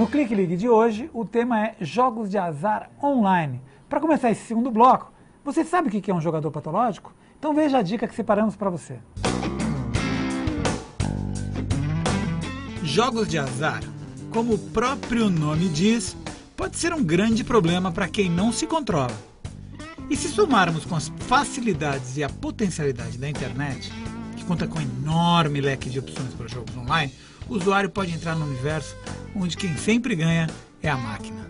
No Clique Ligue de hoje, o tema é jogos de azar online. Para começar esse segundo bloco, você sabe o que é um jogador patológico? Então veja a dica que separamos para você. Jogos de azar, como o próprio nome diz, pode ser um grande problema para quem não se controla. E se somarmos com as facilidades e a potencialidade da internet, que conta com um enorme leque de opções para jogos online, o usuário pode entrar no universo onde quem sempre ganha é a máquina.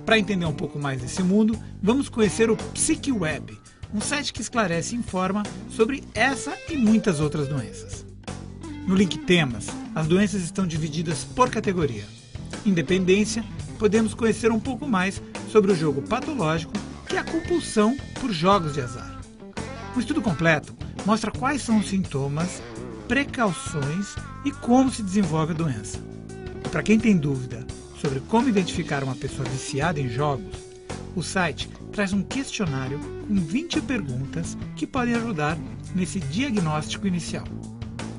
Para entender um pouco mais desse mundo, vamos conhecer o PsycWeb, um site que esclarece e informa sobre essa e muitas outras doenças. No link Temas, as doenças estão divididas por categoria. Em Dependência, podemos conhecer um pouco mais sobre o jogo patológico, que é a compulsão por jogos de azar. O estudo completo mostra quais são os sintomas, precauções e como se desenvolve a doença. E para quem tem dúvida sobre como identificar uma pessoa viciada em jogos, o site traz um questionário com 20 perguntas que podem ajudar nesse diagnóstico inicial.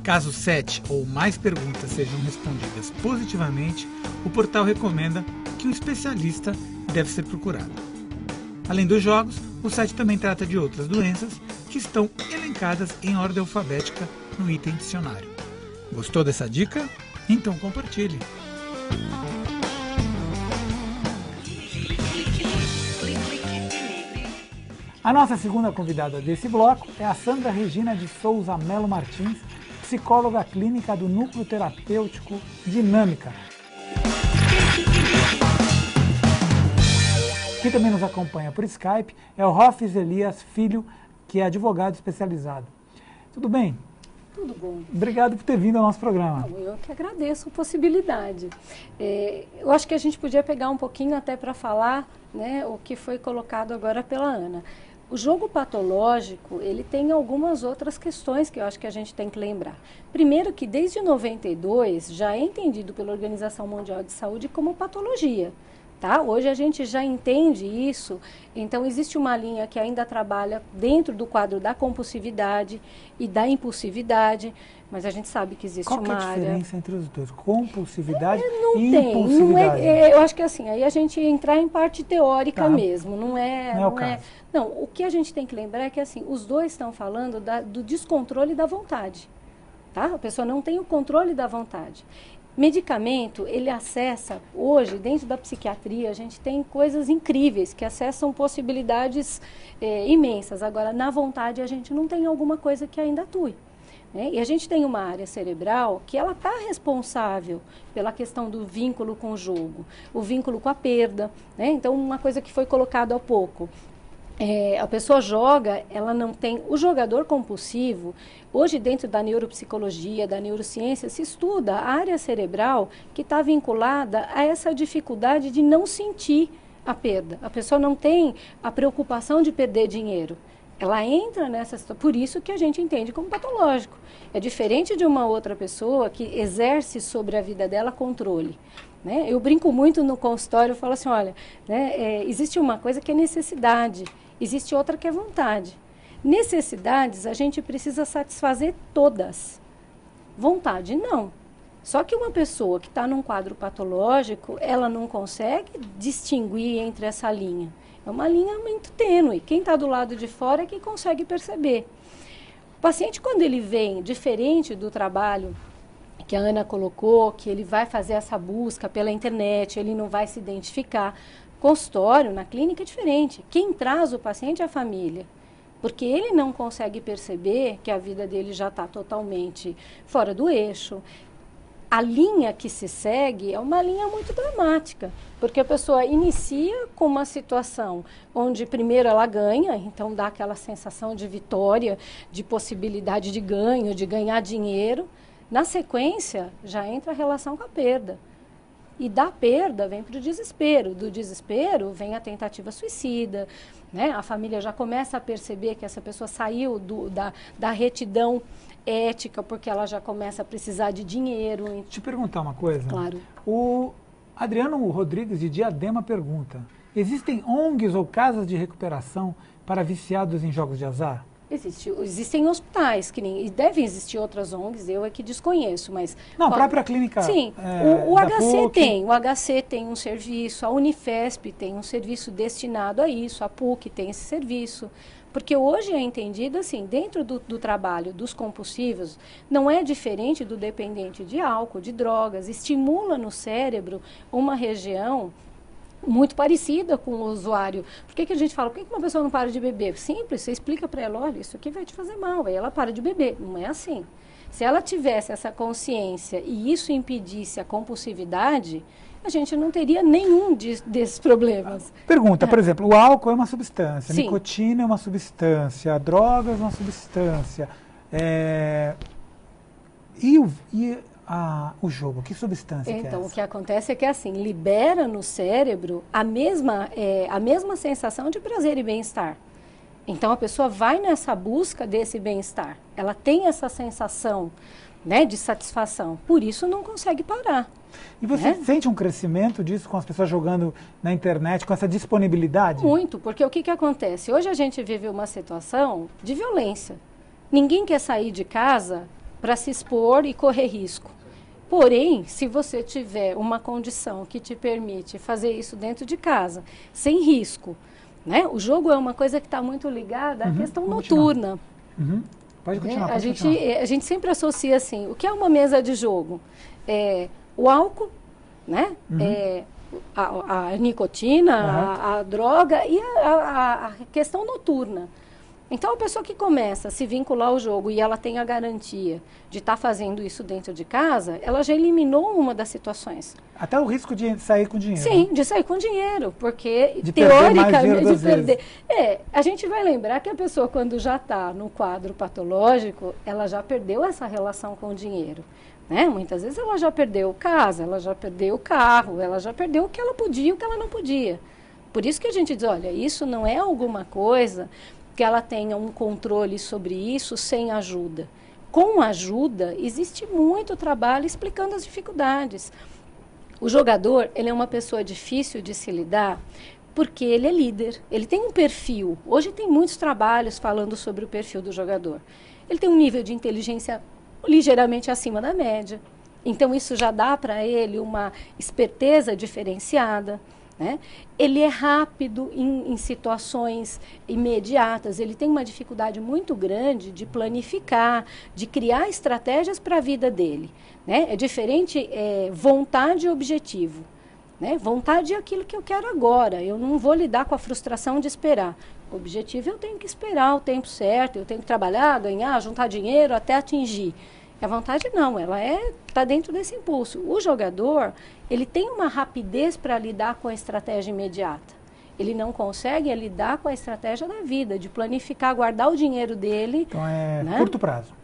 Caso 7 ou mais perguntas sejam respondidas positivamente, o portal recomenda que um especialista deve ser procurado. Além dos jogos, o site também trata de outras doenças que estão elencadas em ordem alfabética no item dicionário. Gostou dessa dica? Então compartilhe! A nossa segunda convidada desse bloco é a Sandra Regina de Souza Melo Martins, psicóloga clínica do Núcleo Terapêutico Dinâmica. Quem também nos acompanha por Skype é o Rofes Elias Filho, que é advogado especializado. Tudo bem? Tudo bom. Obrigado por ter vindo ao nosso programa. Eu que agradeço a possibilidade. Eu acho que a gente podia pegar um pouquinho até para falar, né, o que foi colocado agora pela Ana. O jogo patológico, ele tem algumas outras questões que eu acho que a gente tem que lembrar. Primeiro que desde 92 já é entendido pela Organização Mundial de Saúde como patologia. Tá? Hoje a gente já entende isso, então existe uma linha que ainda trabalha dentro do quadro da compulsividade e da impulsividade, mas a gente sabe que existe uma área... Qual que é a diferença entre os dois? Compulsividade não e tem, impulsividade? Eu acho que assim, aí a gente entrar em parte teórica mesmo, não é o caso. Não, o que a gente tem que lembrar é que assim, os dois estão falando do descontrole da vontade, tá? A pessoa não tem o controle da vontade. Medicamento, ele acessa, hoje, dentro da psiquiatria, a gente tem coisas incríveis que acessam possibilidades imensas. Agora, na vontade, a gente não tem alguma coisa que ainda atue. Né? E a gente tem uma área cerebral que ela está responsável pela questão do vínculo com o jogo, o vínculo com a perda. Né? Então, uma coisa que foi colocada há pouco, a pessoa joga, ela não tem... O jogador compulsivo, hoje dentro da neuropsicologia, da neurociência, se estuda a área cerebral que está vinculada a essa dificuldade de não sentir a perda. A pessoa não tem a preocupação de perder dinheiro. Ela entra nessa situação, por isso que a gente entende como patológico. É diferente de uma outra pessoa que exerce sobre a vida dela controle. Né? Eu brinco muito no consultório, eu falo assim, olha, né, existe uma coisa que é necessidade, existe outra que é vontade. Necessidades a gente precisa satisfazer todas. Vontade não. Só que uma pessoa que está num quadro patológico, ela não consegue distinguir entre essa linha. É uma linha muito tênue. Quem está do lado de fora é que consegue perceber. O paciente, quando ele vem diferente do trabalho que a Ana colocou, que ele vai fazer essa busca pela internet, ele não vai se identificar. Consultório, na clínica, é diferente. Quem traz o paciente é a família. Porque ele não consegue perceber que a vida dele já está totalmente fora do eixo. A linha que se segue é uma linha muito dramática, porque a pessoa inicia com uma situação onde primeiro ela ganha, então dá aquela sensação de vitória, de possibilidade de ganho, de ganhar dinheiro. Na sequência, já entra a relação com a perda. E da perda vem para o desespero. Do desespero vem a tentativa suicida. Né? A família já começa a perceber que essa pessoa saiu da retidão ética, porque ela já começa a precisar de dinheiro. Deixa eu te perguntar uma coisa. Claro. O Adriano Rodrigues, de Diadema, pergunta: existem ONGs ou casas de recuperação para viciados em jogos de azar? Existem hospitais, e devem existir outras ONGs, eu é que desconheço, mas... Não, a própria clínica... Sim, o HC tem, o HC tem um serviço, a Unifesp tem um serviço destinado a isso, a PUC tem esse serviço, porque hoje é entendido assim, dentro do trabalho dos compulsivos, não é diferente do dependente de álcool, de drogas, estimula no cérebro uma região muito parecida com o usuário. Por que a gente fala, por que uma pessoa não para de beber? Simples, você explica para ela, olha, isso aqui vai te fazer mal, aí ela para de beber. Não é assim. Se ela tivesse essa consciência e isso impedisse a compulsividade, a gente não teria nenhum desses problemas. Pergunta, por exemplo, o álcool é uma substância, a Sim. nicotina é uma substância, a droga é uma substância. O jogo, que substância que é essa? Então, o que acontece é que assim, libera no cérebro a mesma sensação de prazer e bem-estar. Então, a pessoa vai nessa busca desse bem-estar. Ela tem essa sensação, né, de satisfação. Por isso, não consegue parar. E você sente um crescimento disso com as pessoas jogando na internet, com essa disponibilidade? Muito, porque o que acontece? Hoje a gente vive uma situação de violência. Ninguém quer sair de casa para se expor e correr risco. Porém, se você tiver uma condição que te permite fazer isso dentro de casa, sem risco, né? O jogo é uma coisa que está muito ligada à questão noturna. Pode continuar, A gente sempre associa assim, o que é uma mesa de jogo? O álcool, né? A nicotina, a droga e a questão noturna. Então, a pessoa que começa a se vincular ao jogo e ela tem a garantia de estar fazendo isso dentro de casa, ela já eliminou uma das situações. Até o risco de sair com dinheiro. Sim, de sair com dinheiro, porque de teoricamente... de perder. A gente vai lembrar que a pessoa, quando já está no quadro patológico, ela já perdeu essa relação com o dinheiro. Né? Muitas vezes ela já perdeu casa, ela já perdeu o carro, ela já perdeu o que ela podia e o que ela não podia. Por isso que a gente diz, olha, isso não é alguma coisa que ela tenha um controle sobre isso sem ajuda. Com ajuda, existe muito trabalho explicando as dificuldades. O jogador, ele é uma pessoa difícil de se lidar porque ele é líder, ele tem um perfil. Hoje tem muitos trabalhos falando sobre o perfil do jogador. Ele tem um nível de inteligência ligeiramente acima da média. Então, isso já dá para ele uma esperteza diferenciada. Né? Ele é rápido em situações imediatas, ele tem uma dificuldade muito grande de planificar, de criar estratégias para a vida dele. Né? É diferente vontade e objetivo. Né? Vontade é aquilo que eu quero agora, eu não vou lidar com a frustração de esperar. O objetivo eu tenho que esperar o tempo certo, eu tenho que trabalhar, ganhar, juntar dinheiro até atingir. A vontade não, ela está dentro desse impulso. O jogador, ele tem uma rapidez para lidar com a estratégia imediata. Ele não consegue lidar com a estratégia da vida, de planificar, guardar o dinheiro dele. Então curto prazo.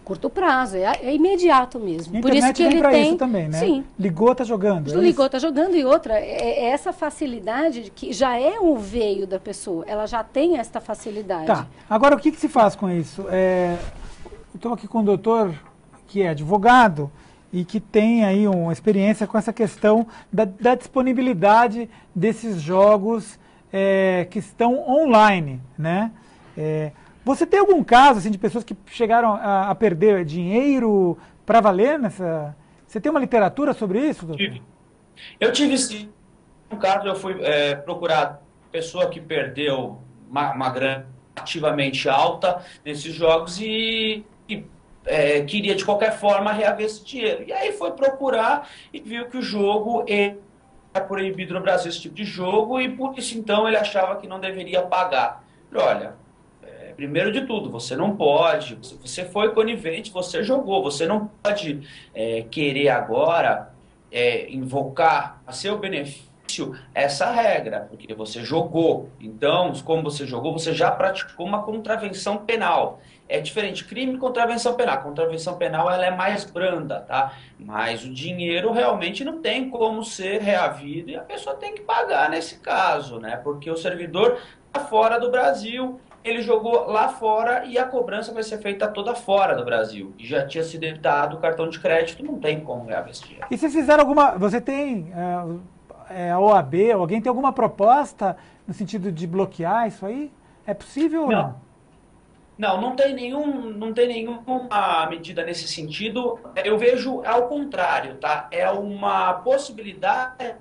Curto prazo, é imediato mesmo. A por isso que ele tem isso também, né? Sim. Ligou, tá jogando. Ligou, tá jogando, e outra, essa facilidade que já é um veio da pessoa, ela já tem esta facilidade. Tá, agora o que se faz com isso? Eu estou aqui com o doutor, que é advogado e que tem aí uma experiência com essa questão da disponibilidade desses jogos que estão online, né? Você tem algum caso assim, de pessoas que chegaram a perder dinheiro para valer nessa... Você tem uma literatura sobre isso, doutor? Eu tive sim. Um caso, eu fui procurar pessoa que perdeu uma grana ativamente alta nesses jogos e queria de qualquer forma reaver esse dinheiro. E aí foi procurar e viu que o jogo é proibido no Brasil, esse tipo de jogo, e por isso então ele achava que não deveria pagar. Olha, primeiro de tudo, você não pode, você foi conivente, você jogou, você não pode querer agora invocar a seu benefício essa regra, porque você jogou. Então, como você jogou, você já praticou uma contravenção penal. É diferente, crime e contravenção penal. A contravenção penal ela é mais branda, tá? Mas o dinheiro realmente não tem como ser reavido e a pessoa tem que pagar nesse caso, né? Porque o servidor está fora do Brasil, ele jogou lá fora e a cobrança vai ser feita toda fora do Brasil. E já tinha sido dado o cartão de crédito, não tem como reaver esse dinheiro. E vocês fizeram alguma... Você tem... a OAB, alguém tem alguma proposta no sentido de bloquear isso aí? É possível ou não? Não. Não. Não, não tem nenhuma medida nesse sentido. Eu vejo ao contrário, tá? É uma possibilidade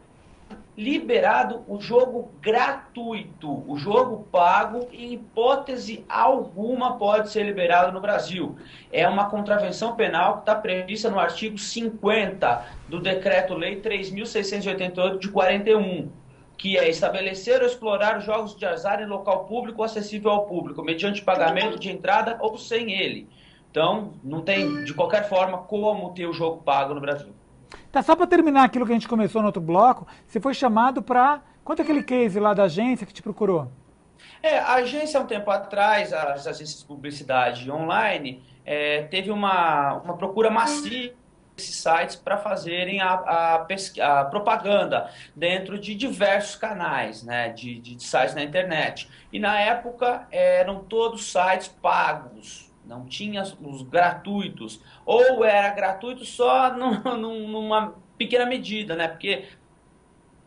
liberado o jogo gratuito. O jogo pago, em hipótese alguma, pode ser liberado no Brasil. É uma contravenção penal que está prevista no artigo 50 do Decreto-Lei 3.688 de 41, que é estabelecer ou explorar jogos de azar em local público ou acessível ao público, mediante pagamento de entrada ou sem ele. Então, não tem, de qualquer forma, como ter o jogo pago no Brasil. Tá, só para terminar aquilo que a gente começou no outro bloco, você foi chamado para... Conta aquele case lá da agência que te procurou. A agência, há um tempo atrás, as agências de publicidade online, teve uma procura massiva desses sites para fazerem a propaganda dentro de diversos canais, né, de sites na internet. E na época eram todos sites pagos. Não tinha os gratuitos, ou era gratuito só numa pequena medida, né? Porque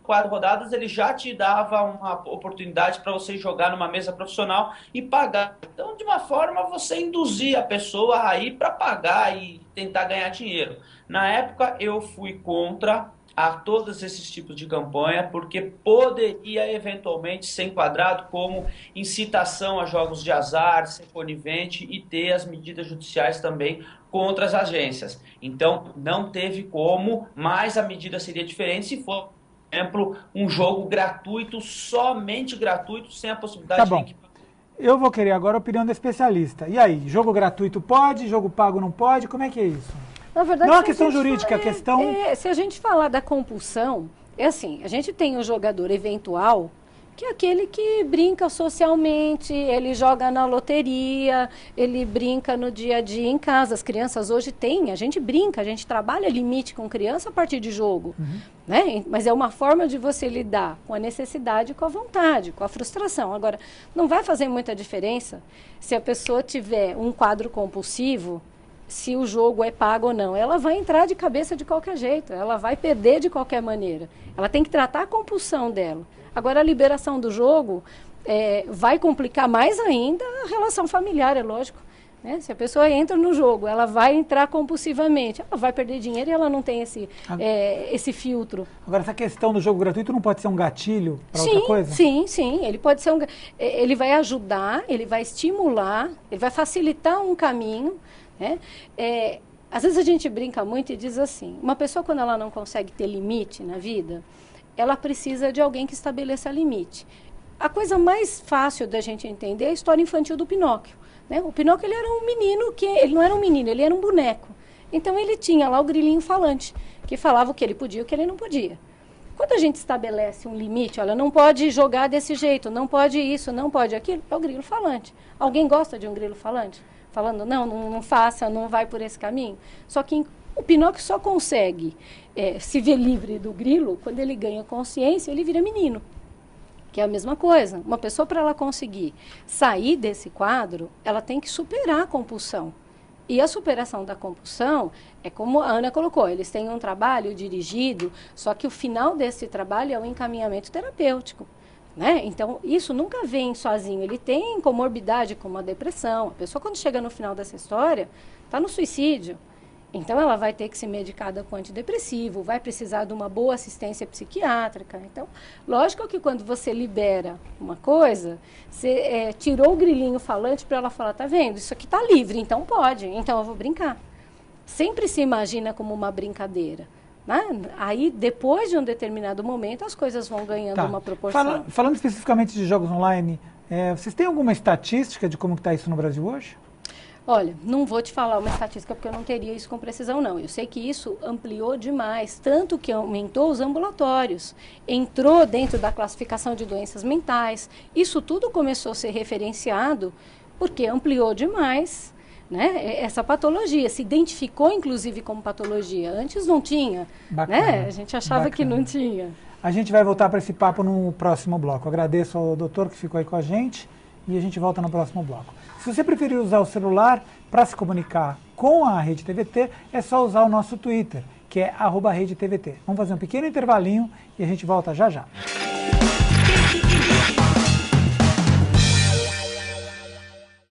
4 rodadas ele já te dava uma oportunidade para você jogar numa mesa profissional e pagar. Então, de uma forma, você induzia a pessoa a ir para pagar e tentar ganhar dinheiro. Na época, eu fui contra a todos esses tipos de campanha, porque poderia eventualmente ser enquadrado como incitação a jogos de azar, ser conivente e ter as medidas judiciais também contra as agências. Então, não teve como, mas a medida seria diferente se for, por exemplo, um jogo gratuito, somente gratuito, sem a possibilidade de equipamento. Eu vou querer agora a opinião do especialista. E aí, jogo gratuito pode, jogo pago não pode? Como é que é isso? Na verdade, não é uma questão jurídica, é a questão... se a gente falar da compulsão, é assim, a gente tem o jogador eventual, que é aquele que brinca socialmente, ele joga na loteria, ele brinca no dia a dia em casa. As crianças hoje têm, a gente brinca, a gente trabalha limite com criança a partir de jogo. Né? Mas é uma forma de você lidar com a necessidade, com a vontade, com a frustração. Agora, não vai fazer muita diferença se a pessoa tiver um quadro compulsivo, se o jogo é pago ou não. Ela vai entrar de cabeça de qualquer jeito, ela vai perder de qualquer maneira. Ela tem que tratar a compulsão dela. Agora, a liberação do jogo vai complicar mais ainda a relação familiar, é lógico. Né? Se a pessoa entra no jogo, ela vai entrar compulsivamente, ela vai perder dinheiro e ela não tem esse filtro. Agora, essa questão do jogo gratuito não pode ser um gatilho para outra coisa? Sim. Ele pode ser ele vai ajudar, ele vai estimular, ele vai facilitar um caminho. Né? Às vezes a gente brinca muito e diz assim, uma pessoa quando ela não consegue ter limite na vida, ela precisa de alguém que estabeleça limite. A coisa mais fácil da gente entender é a história infantil do Pinóquio. Né? O Pinóquio ele era um menino, ele não era um menino, ele era um boneco. Então ele tinha lá o grilinho falante, que falava o que ele podia e o que ele não podia. Quando a gente estabelece um limite, olha, não pode jogar desse jeito, não pode isso, não pode aquilo, é o grilo falante. Alguém gosta de um grilo falante? Falando, não faça, não vai por esse caminho. Só que o Pinóquio só consegue se ver livre do grilo quando ele ganha consciência, ele vira menino. Que é a mesma coisa. Uma pessoa, para ela conseguir sair desse quadro, ela tem que superar a compulsão. E a superação da compulsão é como a Ana colocou, eles têm um trabalho dirigido, só que o final desse trabalho é o encaminhamento terapêutico. Né? Então, isso nunca vem sozinho. Ele tem comorbidade como a depressão. A pessoa, quando chega no final dessa história, está no suicídio. Então, ela vai ter que ser medicada com antidepressivo, vai precisar de uma boa assistência psiquiátrica. Então, lógico que quando você libera uma coisa, você tirou o grilinho falante para ela falar, tá vendo? Isso aqui está livre, então pode, então eu vou brincar. Sempre se imagina como uma brincadeira. Né? Aí, depois de um determinado momento, as coisas vão ganhando uma proporção. Falando especificamente de jogos online, vocês têm alguma estatística de como está isso no Brasil hoje? Olha, não vou te falar uma estatística porque eu não teria isso com precisão, não. Eu sei que isso ampliou demais, tanto que aumentou os ambulatórios, entrou dentro da classificação de doenças mentais. Isso tudo começou a ser referenciado porque ampliou demais, né, essa patologia. Se identificou, inclusive, como patologia. Antes não tinha. Bacana, né? A gente achava que não tinha. A gente vai voltar para esse papo no próximo bloco. Agradeço ao doutor que ficou aí com a gente e a gente volta no próximo bloco. Se você preferir usar o celular para se comunicar com a Rede TVT, é só usar o nosso Twitter, que é @RedeTVT. Vamos fazer um pequeno intervalinho e a gente volta já já.